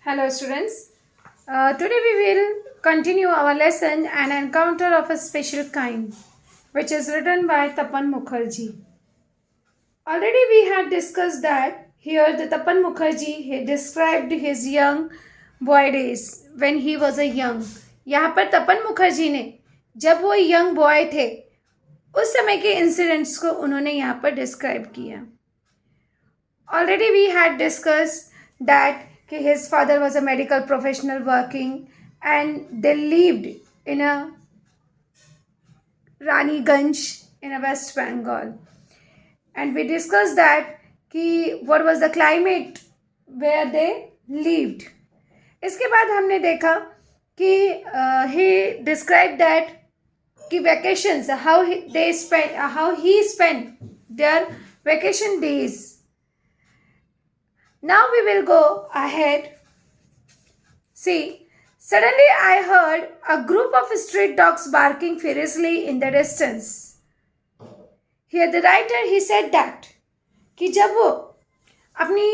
Hello students. Today we will continue our lesson An Encounter of a Special Kind, which is written by Tapan Mukherjee. Already we had discussed that here the Tapan Mukherjee he described his young boy days when he was a young. यहाँ पर तपन मुखर्जी ने जब वो young boy थे उस समय के incidents को उन्होंने यहाँ पर डिस्क्राइब किया. Already we had discussed that his father was a medical professional working and they lived in a Raniganj in a West Bengal. And we discussed that what was the climate where they lived. इसके बाद हमने देखा कि he described that vacations, how he spent their vacation days. Now we will go ahead. See, suddenly I heard a group of street dogs barking furiously in the distance. Here the writer he said that कि जब वो अपनी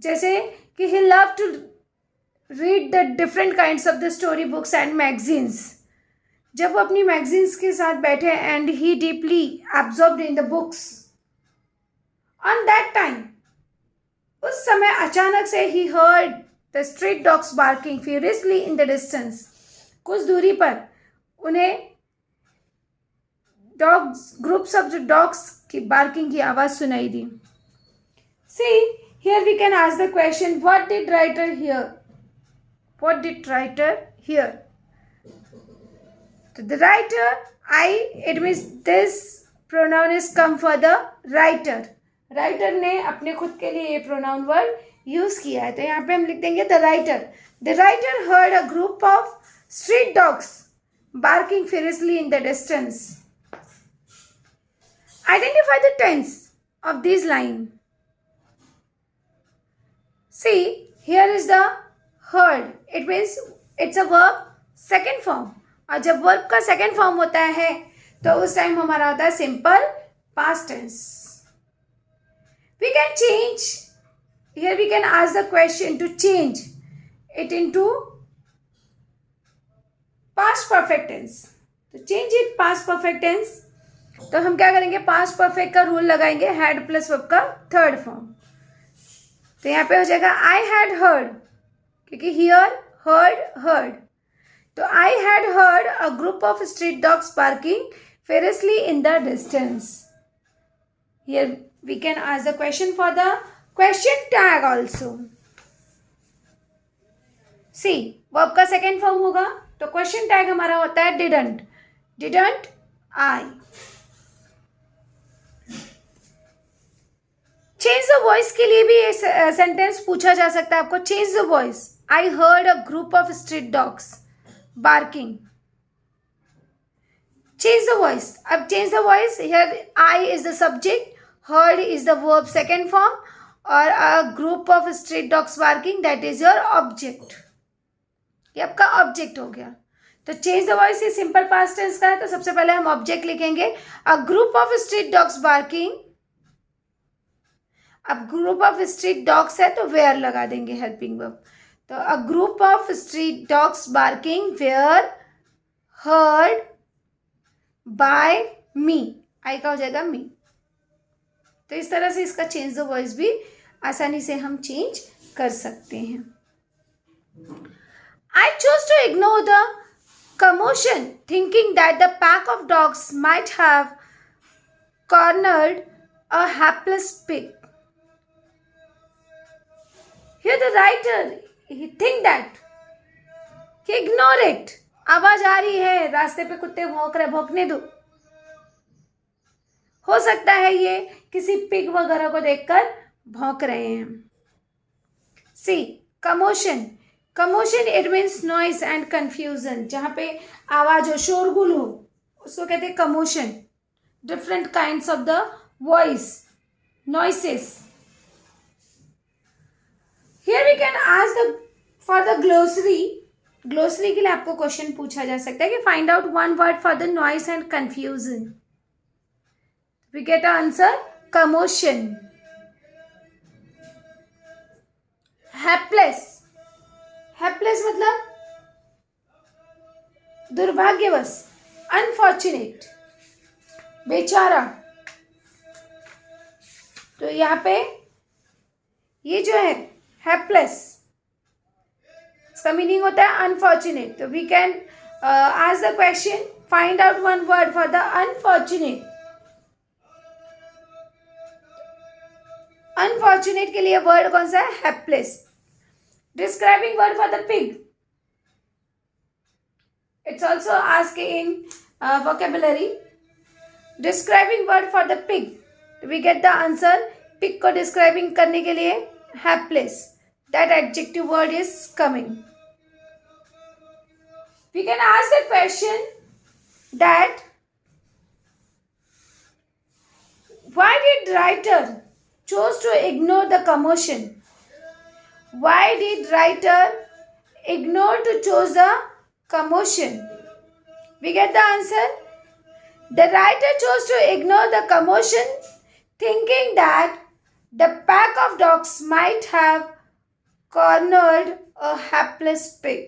जैसे कि he loved to read the different kinds of the story books and magazines. जब वो अपनी magazines के साथ बैठे and he deeply absorbed in the books. On that time, उस समय अचानक से he heard the street dogs barking furiously in the distance. कुछ दूरी पर उन्हें groups of the dogs की barking की आवाज सुनाई दी. See, here we can ask the question, what did writer hear? What did writer hear? So the writer, it means this pronoun is come for the writer. Writer ने अपने खुद के लिए ये प्रोनाउन वर्ड यूज किया है, तो यहाँ पे हम लिख देंगे the writer heard a group of street dogs barking furiously in the distance. Identify the tense of this line. See here is the heard, it means it's a verb second form, और जब verb का second form होता है तो उस time हमारा होता है simple past tense. We can change, here we can ask the question to change it into past perfect tense. तो change it past perfect tense, तो हम क्या करेंगे, past perfect का रूल लगाएंगे had plus verb का थर्ड फॉर्म. तो यहाँ पे हो जाएगा I had heard, क्योंकि here heard. तो I had heard a group of street dogs barking furiously in the distance. Here we can ask the question for the question tag also. See, verb का second form होगा तो question tag हमारा होता है didn't I. Change the voice के लिए भी ये सेंटेंस पूछा जा सकता है आपको. Change the voice. I heard a group of street dogs barking. Change the voice. अब change the voice. Here I is the subject. Heard is the verb second form, और a group of street dogs barking, that is your object. ये आपका object हो गया. तो change the voice ये simple past tense का है, तो सबसे पहले हम ऑब्जेक्ट लिखेंगे a group of street dogs barking. अब ग्रुप ऑफ स्ट्रीट डॉग्स है तो वेयर लगा देंगे हेल्पिंग वर्ब. तो a group of street dogs barking were heard by me. I का हो जाएगा मी. तो इस तरह से इसका चेंज द वॉइस भी आसानी से हम चेंज कर सकते हैं. I chose to ignore the commotion, thinking that the pack of dogs might have cornered a hapless pig. Here the writer, he think that, he ignore it. आवाज आ रही है, रास्ते पे कुत्ते भौंक रहे, भौंकने दो. हो सकता है ये किसी पिग वगैरह को देखकर भौंक रहे हैं. See commotion it means noise and confusion. जहाँ पे आवाज हो, शोरगुल हो, उसको कहते हैं commotion. Different kinds of the voice noises. Here we can ask for the glossary के लिए आपको क्वेश्चन पूछा जा सकता है कि find out one word for the noise and confusion. We get an answer commotion. Hapless, hapless मतलब दुर्भाग्यवश, अनफॉर्चुनेट, बेचारा। तो यहाँ पे ये जो है हैपलेस, इसका मीनिंग होता है अनफॉर्चुनेट। तो we can ask the question, find out one word for the unfortunate. Unfortunate के लिए वर्ड कौन सा है? Hapless. Describing word for the pig, it's also ask in vocabulary. Describing word for the pig, we get the answer. Pig को describing करने के लिए hapless, that adjective word is coming. We can ask the question that why did writer chose to ignore the commotion? Why did writer ignore to choose the commotion? We get the answer. The writer chose to ignore the commotion, thinking that the pack of dogs might have cornered a hapless pig.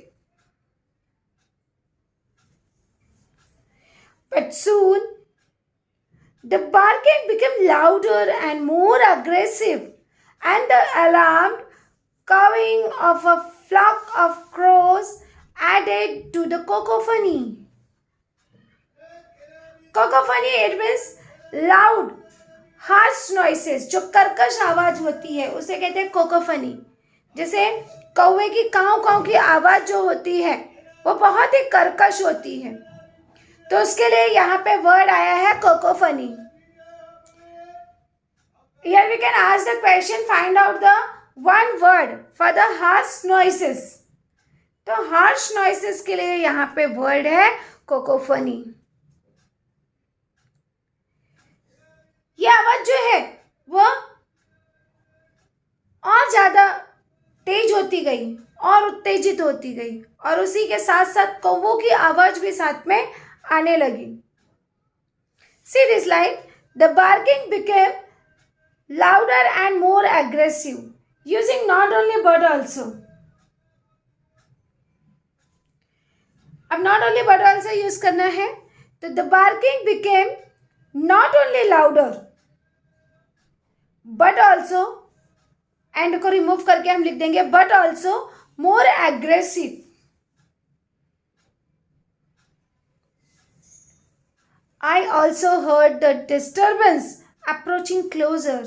But soon the barking became louder and more aggressive, and the alarmed cawing of a flock of crows added to the cacophony. Cacophony, it means loud, harsh noises, जो कर्कश आवाज होती है उसे कहते हैं cacophony। जैसे कौवे की काव काव की आवाज जो होती है वो बहुत ही कर्कश होती है, तो उसके लिए यहाँ पे वर्ड आया है cacophony। Here we can ask the question, find out the one word for the harsh noises. तो harsh noises के लिए यहाँ पे वर्ड है cacophony। ये आवाज जो है वो और ज्यादा तेज होती गई और उत्तेजित होती गई, और उसी के साथ साथ कौवों की आवाज भी साथ में आने लगी। See this line, the barking became louder and more aggressive, using not only but also. अब not only but also use करना है, तो the barking became not only louder but also, and को रिमूव करके हम लिख देंगे but also more aggressive. I also heard the disturbance approaching closer.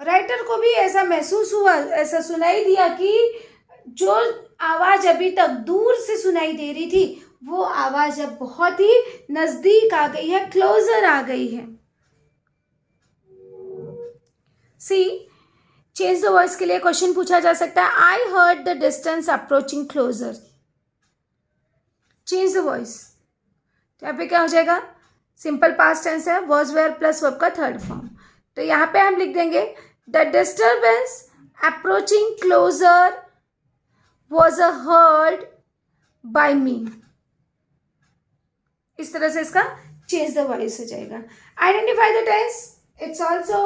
Writer को भी ऐसा महसूस हुआ, ऐसा सुनाई दिया कि जो आवाज अभी तक दूर से सुनाई दे रही थी वो आवाज अब बहुत ही नजदीक आ गई है, क्लोजर आ गई है। सी, चेंज द वॉइस के लिए क्वेश्चन पूछा जा सकता है, I heard the distance approaching closer. Change the voice, तो यहाँ पे क्या हो जाएगा? सिंपल पास्ट टेंस है, वॉज वेयर प्लस वर्ब का थर्ड फॉर्म। तो यहाँ पे हम लिख देंगे the disturbance approaching closer was heard by me. इस तरह से इसका चेंज द वॉइस हो जाएगा। Identify the tense, it's also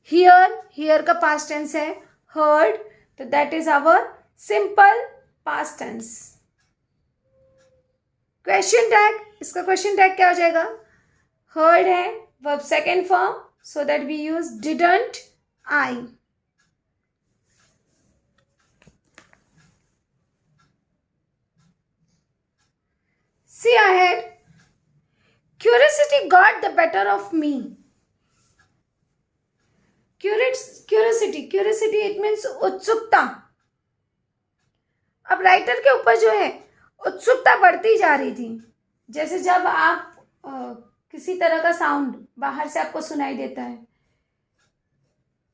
here, here का पास्ट टेंस है हर्ड, तो that is our simple past tense. Question tag, इसका क्वेश्चन टैग क्या हो जाएगा? हर्ड है, verb second form, so that we use didn't I. See ahead, curiosity got the better of me. Curiosity it means उत्सुकता। अब writer के ऊपर जो है उत्सुकता बढ़ती जा रही थी। जैसे जब आप किसी तरह का साउंड बाहर से आपको सुनाई देता है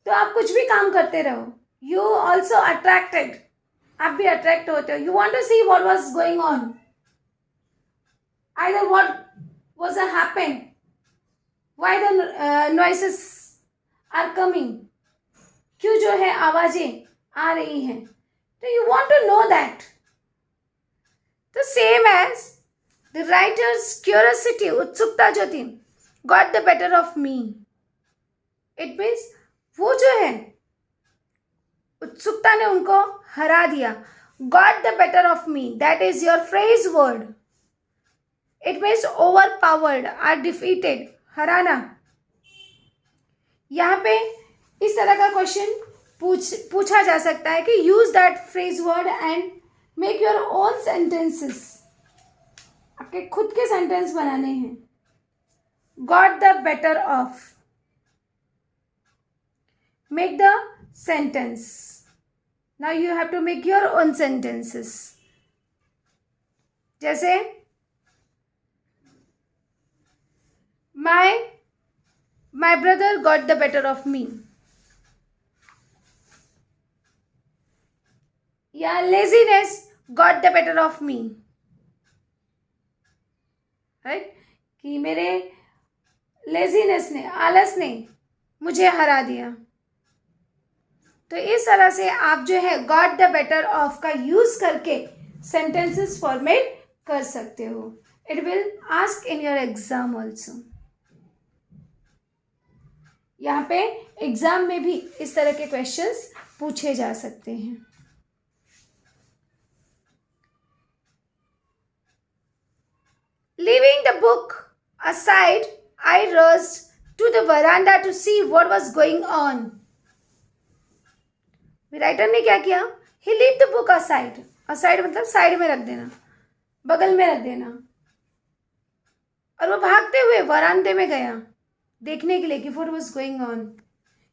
तो आप कुछ भी काम करते रहो, यू ऑल्सो अट्रैक्टेड, आप भी अट्रैक्ट होते हो, you want to see what was going on, either what was happened, why the noises are coming, क्यों जो है आवाजें आ रही हैं, तो you want to know that. तो same as the writer's curiosity, उत्सुकता जो थी, got the better of me. It means वो जो है उत्सुकता ने उनको हरा दिया. Got the better of me. That is your phrase word. It means overpowered or defeated. हराना. यहाँ पे इस तरह का क्वेश्चन पूछा जा सकता है कि use that phrase word and make your own sentences. आपके खुद के सेंटेंस बनाने हैं. Got the better of. Make the sentence. Now you have to make your own sentences. जैसे my brother got the better of me. या laziness got the better of me. Right? कि मेरे laziness ने, आलस ने मुझे हरा दिया. तो इस तरह से आप जो है गॉट द बेटर ऑफ का यूज करके सेंटेंसेस फॉर्मेट कर सकते हो. It will ask in your exam also. यहाँ पे एग्जाम में भी इस तरह के क्वेश्चंस पूछे जा सकते हैं. Leaving the book aside, I rushed to the veranda to see what was going on. Writer ने क्या किया? He leave the book aside. Aside मतलब साइड में रख देना, बगल में रख देना. और वो भागते हुए वरांडे में गया देखने के लिए कि what was going on.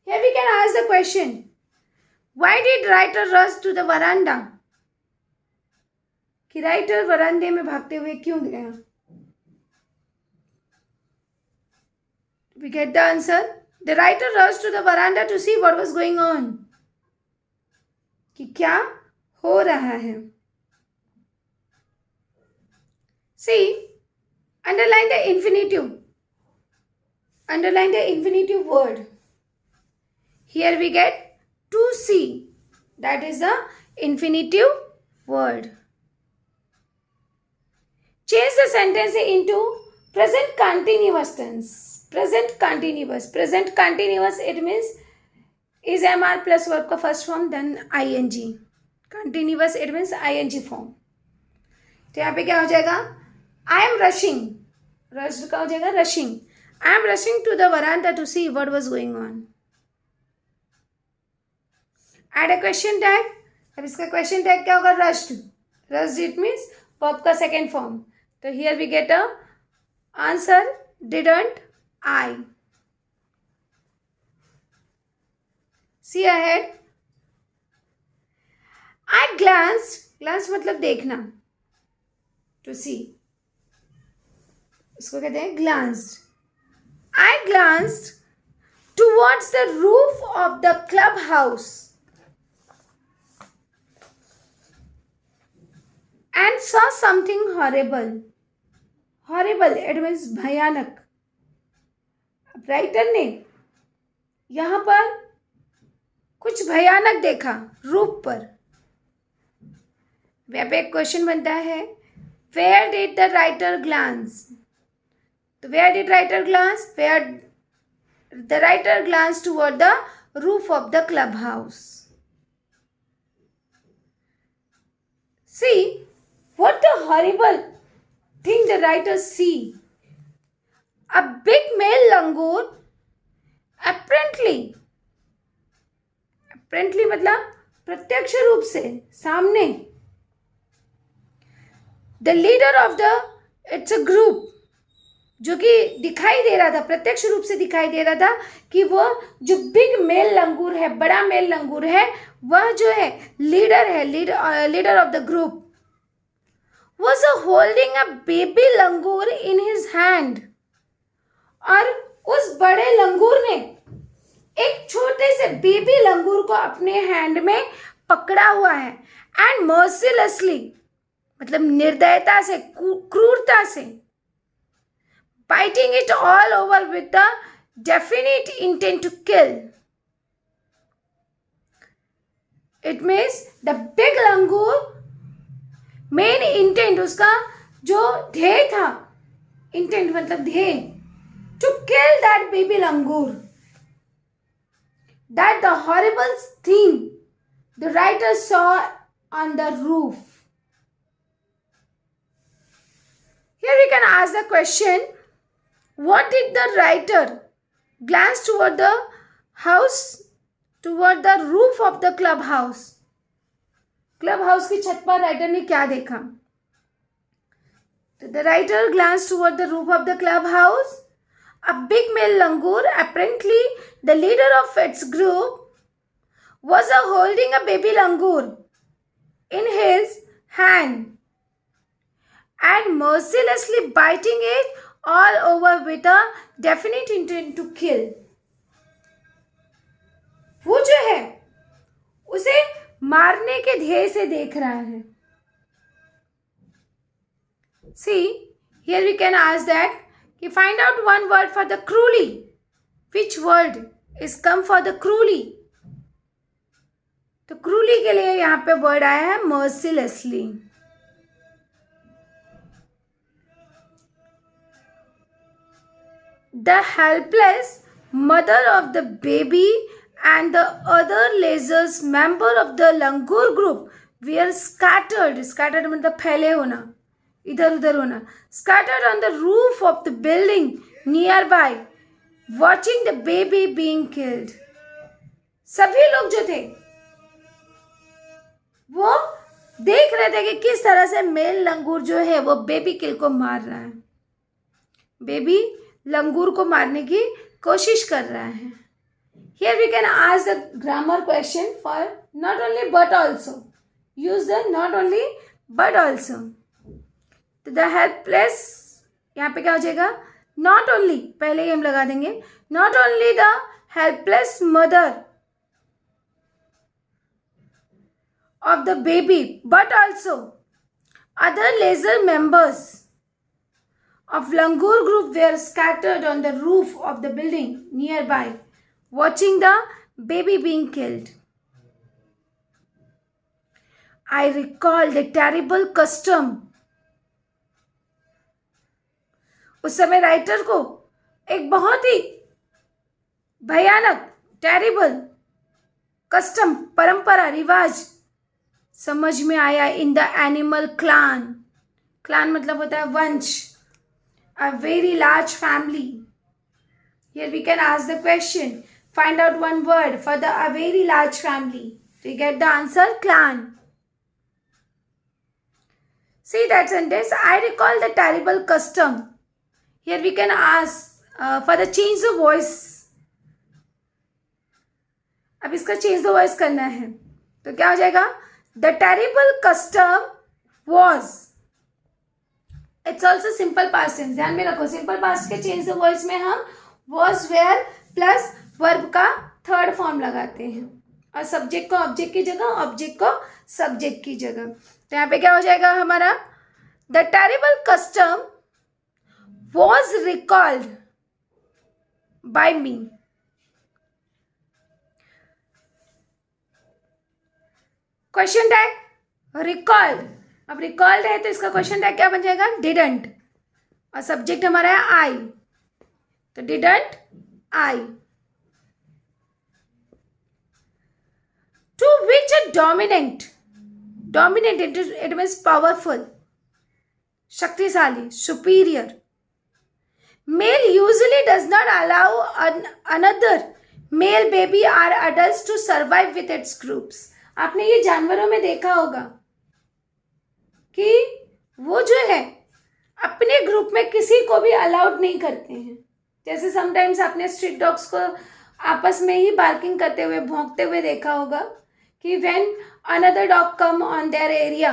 Here we can ask the question, why did writer rush to the veranda? कि राइटर वरांडे में भागते हुए क्यों गया? We get the answer. The writer rush to the veranda to see what was going on. कि क्या हो रहा है. See, underline the infinitive. Underline the infinitive word. Here we get to see. That is the infinitive word. Change the sentence into present continuous tense. Present continuous. Present continuous, it means is MR plus verb का first form then ING. Continuous it means ING form. तो यहाँ पे क्या हो जाएगा? आई am rushing. Rush का हो जाएगा rushing. I am rushing to the veranda to see what was going on. Add a question tag. अब इसका क्वेश्चन टैग क्या होगा? Rushed. Rushed it means verb का सेकेंड फॉर्म. तो here we get a answer didn't I. See ahead. I glanced. Glance मतलब देखना. To see. इसको कहते हैं glanced. I glanced towards the roof of the clubhouse and saw something horrible. Horrible. It means भयानक. Writer ने यहाँ पर कुछ भयानक देखा रूप पर. यहाँ पे एक क्वेश्चन बनता है, where did the writer glance. तो where did writer glance? Where the writer glance toward the roof of the club house. See what the horrible thing the writer see. A big male langur apparently मतलब प्रत्यक्ष रूप से सामने. The leader of the it's a group. जो कि दिखाई दे रहा था, प्रत्यक्ष रूप से दिखाई दे रहा था कि वो जो बिग मेल लंगूर है, बड़ा मेल लंगूर है, वह जो है लीडर है, leader of the group, was holding a baby langur in his hand. और उस बड़े लंगूर ने एक छोटे से बेबी लंगूर को अपने हैंड में पकड़ा हुआ है. एंड मर्सिलेसली मतलब निर्दयता से, क्रूरता से, biting it all over with the definite intent to kill. It means the big langur, main intent, उसका जो ध्येय था, intent मतलब ध्येय, to kill that baby langur. That the horrible thing the writer saw on the roof. Here we can ask the question, what did the writer glance toward the house, toward the roof of the clubhouse? Clubhouse की छत पर writer ने क्या देखा? The writer glanced toward the roof of the clubhouse. A big male langur, apparently the leader of its group, was holding a baby langur in his hand and mercilessly biting it all over with a definite intent to kill. वो जो है उसे मारने के ध्येय से देख रहा है. See, here we can ask that, find out one word for the cruelly. Which word is come for the cruelly? तो cruelly के लिए यहाँ पे word आया है mercilessly. The helpless mother of the baby and the other lizards member of the langur group were scattered. Scattered मतलब फैले होना, इधर उधर होना. Scattered on the roof of the building nearby, watching the baby being killed. सभी लोग जो थे वो देख रहे थे कि किस तरह से मेल लंगूर जो है वो बेबी किल को मार रहा है, बेबी लंगूर को मारने की कोशिश कर रहा है. Here we can ask the grammar question for not only but also. Use the not only but also. तो the helpless यहाँ पे क्या हो जाएगा? Not only, पहले ही हम लगा देंगे. Not only the helpless mother of the baby, but also other laser members of langur group were scattered on the roof of the building nearby, watching the baby being killed. I recall the terrible custom. उस समय writer को एक बहुत ही भयानक terrible custom परंपरा रिवाज समझ में आया in the animal clan. Clan मतलब होता है वंश, a very large family. Here we can ask the question, find out one word for the a very large family. तो get the answer clan. See that sentence, I recall the terrible custom. Here we can ask for the change the voice. अब इसका change the voice करना है तो क्या हो जाएगा? The terrible custom was. It's also simple past tense. ध्यान में रखो, simple past के change the voice में हम was were plus verb का थर्ड फॉर्म लगाते हैं और सब्जेक्ट को ऑब्जेक्ट की जगह, ऑब्जेक्ट को सब्जेक्ट की जगह. तो यहाँ पे क्या हो जाएगा हमारा? The terrible custom was recalled by me. Question tag recalled. अब recalled है तो इसका क्वेश्चन टैग क्या बन जाएगा? didn't. और सब्जेक्ट हमारा है I, तो didn't I. To which a dominant it means powerful, शक्तिशाली, superior. Male usually does not allow another male baby or adults to survive with its groups. आपने ये जानवरों में देखा होगा कि वो जो है अपने ग्रुप में किसी को भी अलाउड नहीं करते हैं. जैसे समटाइम्स आपने स्ट्रीट डॉग्स को आपस में ही बार्किंग करते हुए, भौंकते हुए देखा होगा कि when another dog come on their area,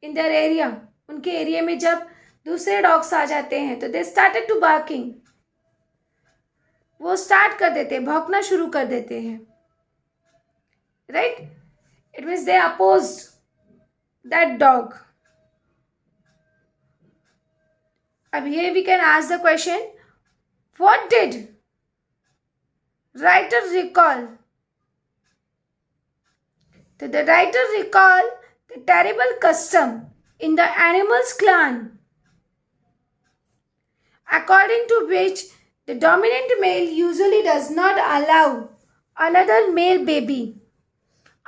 in their area, उनके एरिया में जब दूसरे डॉग्स आ जाते हैं तो दे स्टार्टेड टू बार्किंग. वो स्टार्ट कर देते हैं, भौंकना शुरू कर देते हैं. Right? It means they opposed that dog. अब here we can ask the question, what did writer recall? So the writer recall the terrible custom in the animals clan, according to which the dominant male usually does not allow another male baby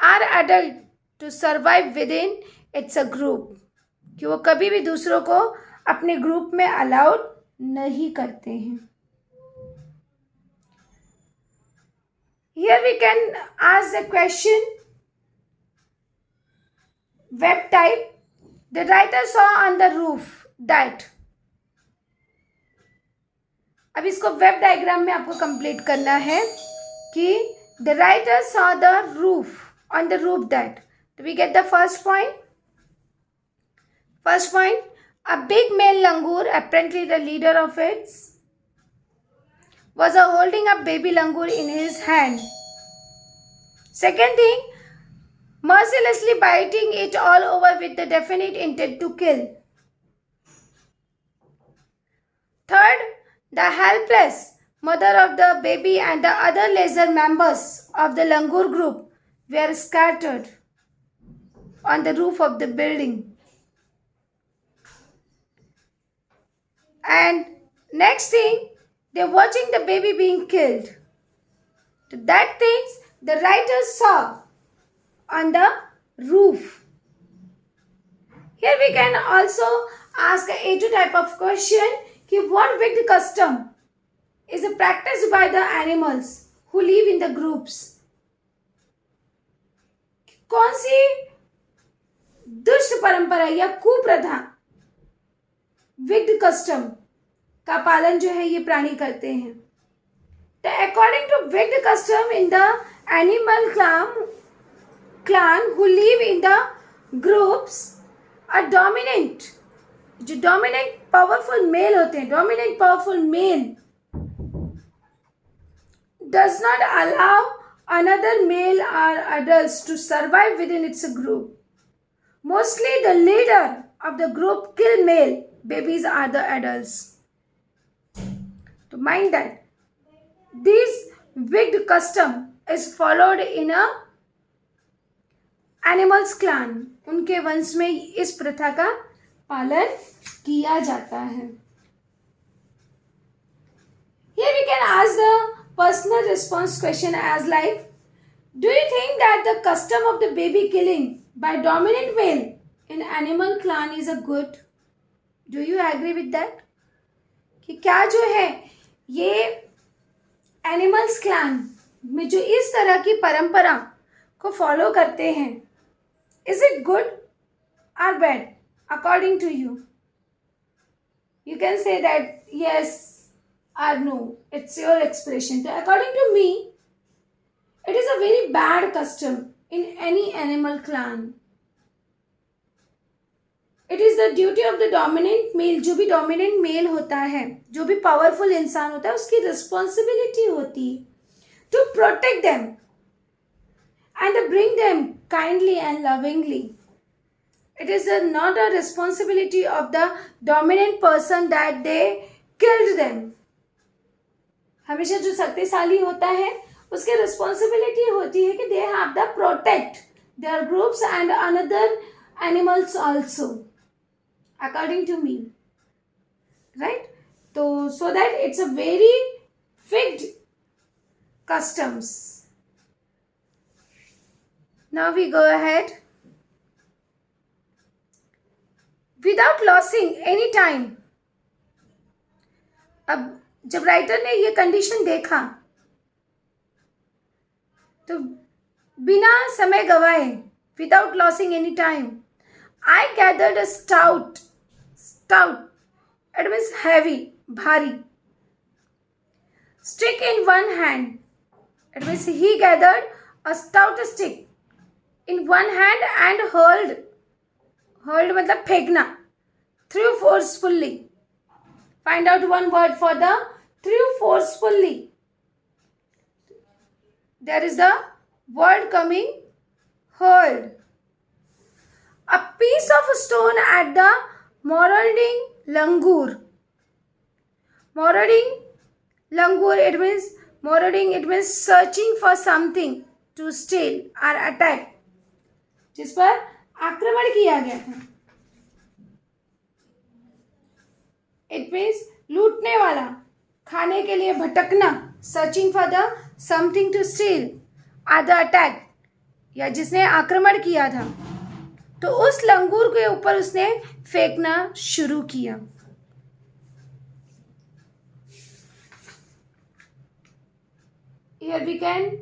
or adult to survive within it's a group, कि वो कभी भी दूसरों को अपने group में allowed नहीं करते हैं. Here we can ask the question, web type. The writer saw on the roof that. अब इसको वेब डायग्राम में आपको कंप्लीट करना है कि the writer saw the roof on the roof that. Do we get the first point? First point, a big male langur, apparently the leader of it, was holding a baby langur in his hand. Second thing, mercilessly biting it all over with the definite intent to kill. Third, the helpless mother of the baby and the other lesser members of the langur group were scattered on the roof of the building. And next thing, they're watching the baby being killed. So that things the writer saw on the roof. Here we can also ask a A2 type of question, कि what wicked custom is practiced by the animals who live in the groups. कौन सी दुष्ट परंपरा या कुप्रथा, wicked custom का पालन जो है ये प्राणी करते हैं. तो according to wicked custom in the animal clan who live in the groups, a dominant, जो डोमिनेंट पावरफुल मेल होते हैं, dominant powerful male does not allow another male or adults to survive within its group. Mostly the leader of the group kill male babies are the adults. To mind that this wicked custom is followed in a animals clan. उनके वंश में इस प्रथा का पालन किया जाता है. Here we can ask the personal response question as like, do you think that the custom of the baby killing by dominant male in animal clan is a good? Do you agree with that? कि क्या जो है ये animals clan में जो इस तरह की परंपरा को फॉलो करते हैं, इज इट गुड और bad according to you? You can say that yes or no. It's your expression. So according to me, it is a very bad custom in any animal clan. It is the duty of the dominant male. जो भी dominant male होता है, जो भी powerful इंसान होता है, उसकी responsibility होती है to protect them and bring them kindly and lovingly. It is not a responsibility of the dominant person that they killed them. हमेशा जो शक्तिशाली होता है उसकी responsibility होती है कि they have to protect their groups and another animals also, according to me, right? So that it's a very fixed customs. Now we go ahead. Without losing any time. अब जब राइटर ने ये condition देखा तो बिना समय गवाए, without losing any time, I gathered a stout, it means heavy, भारी, stick in one hand. It means he gathered a stout stick in one hand and hurled मतलब फेंकना, threw forcefully. Find out one word for the threw forcefully. There is the word coming, hurled. A piece of stone at the marauding langur. Marauding langur, it means searching for something to steal or attack, जिस पर आक्रमण किया गया था. It means लूटने वाला, खाने के लिए भटकना, searching for the something to steal, or the attack, या जिसने आक्रमण किया था, तो उस लंगूर के ऊपर उसने फेंकना शुरू किया। Here we can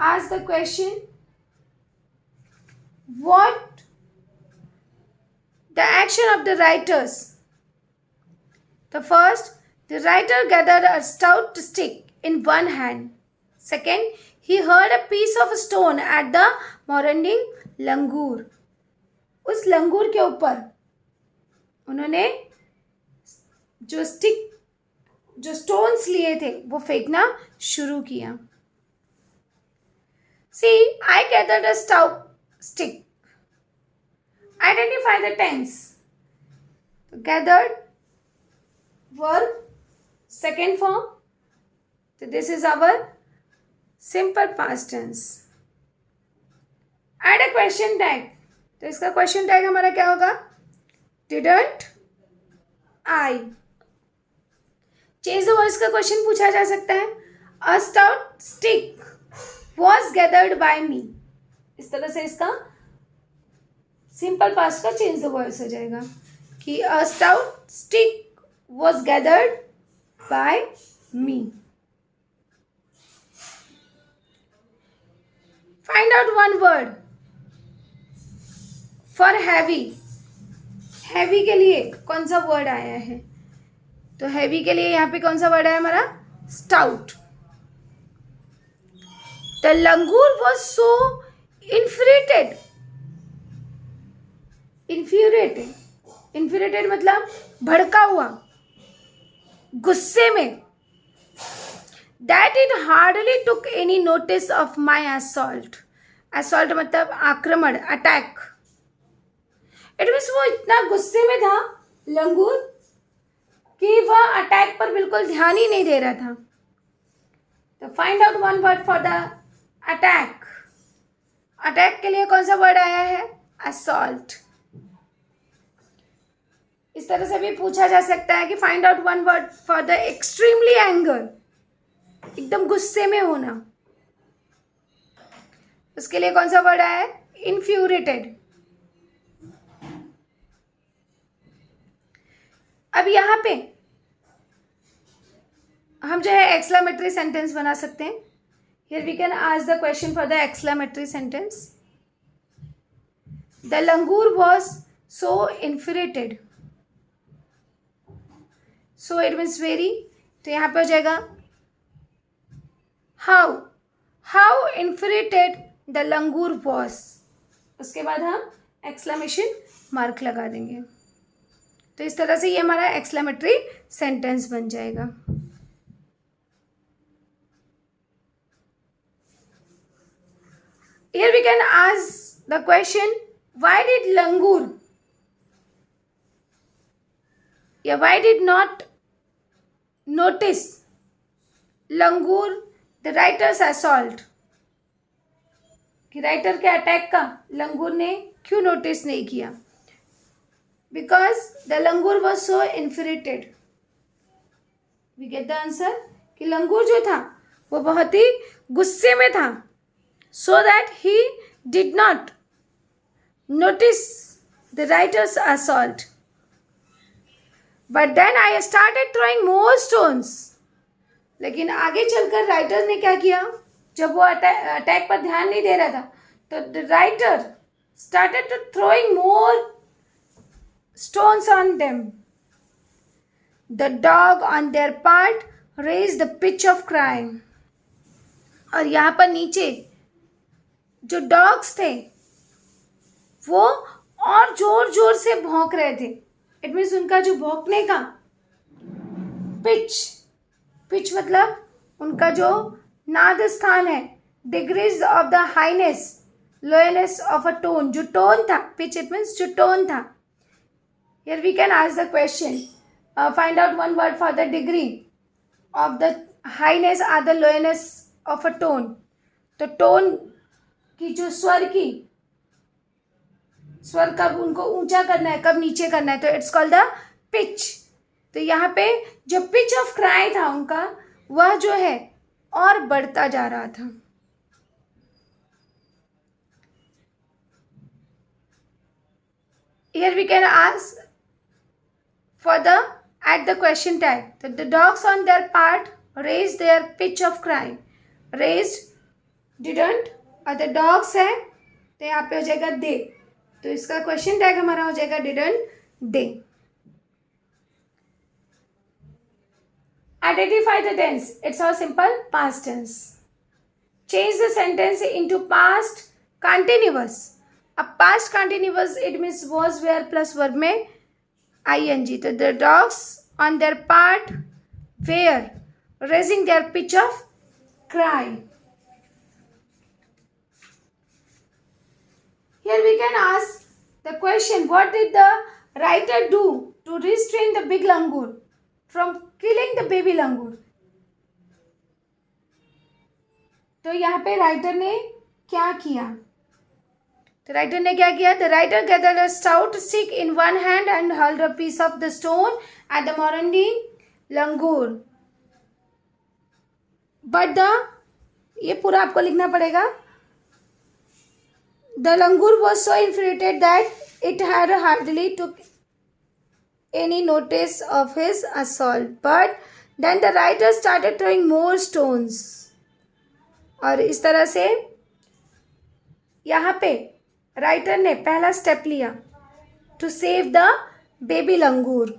ask the question, what the action of the writers? The first, the writer gathered a stout stick in one hand. Second, he hurled a piece of stone at the marauding langur. उस लंगूर के ऊपर उन्होंने जो stones लिए थे वो फेंकना शुरू किया। See, I gathered a stout stick. Identify the tense. Gathered, verb, second form. So this is our simple past tense. Add a question tag. तो इसका क्वेश्चन टैग हमारा क्या होगा? Didn't I? Change the words का question पूछा जा सकता है। A stout stick was gathered by me. इस तरह से इसका सिंपल पास्ट का चेंज द वर्ड्स हो जाएगा कि a stout stick was gathered by me. Find out one word for heavy. heavy के लिए कौन सा वर्ड आया है? तो heavy के लिए यहाँ पे कौन सा वर्ड आया हमारा? stout. The langur was so infuriated. Infuriated मतलब भड़का हुआ, गुस्से में, that it hardly took any notice of my assault. Assault मतलब आक्रमण, अटैक. इट मीन्स वो इतना गुस्से में था लंगूर कि वह अटैक पर बिल्कुल ध्यान ही नहीं दे रहा था। तो find out one word for the attack. Attack के लिए कौन सा वर्ड आया है? असॉल्ट. इस तरह से भी पूछा जा सकता है कि find out one word for the extremely anger. एकदम गुस्से में होना, उसके लिए कौन सा वर्ड आया है? इन्फ्यूरेटेड. अब यहां पे हम जो है एक्सक्लेमेटरी सेंटेंस बना सकते हैं. Here we can ask the question for the exclamatory sentence. The langur was so infuriated. So it means very, तो यहां पे हो जाएगा how infuriated the langur was. उसके बाद हम एक्सक्लेमेशन मार्क लगा देंगे. तो इस तरह से ये हमारा एक्सक्लेमेटरी सेंटेंस बन जाएगा. Here we can ask the question, why did langur, why did not notice langur the writer's assault? कि राइटर के अटैक का लंगूर ने क्यों नोटिस नहीं किया? Because the langur was so infuriated. We get the answer कि लंगूर जो था वो बहुत ही गुस्से में था. So that he did not notice the writer's assault. But then I started throwing more stones. लेकिन आगे चलकर राइटर ने क्या किया? जब वो अटैक पर ध्यान नहीं दे रहा था, तो the writer started to throwing more stones on them. The dog on their part raised the pitch of cry. और यहाँ पर नीचे जो डॉग्स थे वो और जोर जोर से भौंक रहे थे. इट मीन्स उनका जो भौंकने का पिच मतलब उनका जो नाद स्थान है, degrees of the highness lowness of a tone. जो टोन था, पिच इट मीन्स जो टोन था. Here we can ask the question, find out one word for the degree of the highness or the lowness of a tone. तो tone की जो स्वर कब उनको ऊंचा करना है, कब नीचे करना है, तो इट्स कॉल्ड द पिच. तो यहाँ पे जो पिच ऑफ क्राई था उनका, वह जो है और बढ़ता जा रहा था. Here we can ask for the at the question tag that the dogs on their part raised their pitch of cry. Raised, didn't, और the dogs है तो यहाँ पे हो जाएगा they. तो इसका क्वेश्चन टैग हमारा हो जाएगा didn't they. Identify the tense. It's all simple past tense. Change the sentence into past continuous. अब past continuous it means was were plus verb में ing. तो the dogs on their part were raising their pitch of cry. Here we can ask the question, what did the writer do to restrain the big langur from killing the baby langur? तो यहाँ पे writer ने क्या किया? तो writer ने क्या किया? The writer gathered a stout stick in one hand and hurled a piece of the stone at the marauding langur. But the ये पूरा आपको लिखना पड़ेगा. The langur was so infuriated that it had hardly took any notice of his assault. But then the writer started throwing more stones. और इस तरह से यहाँ पे राइटर ने पहला स्टेप लिया to save the baby langur.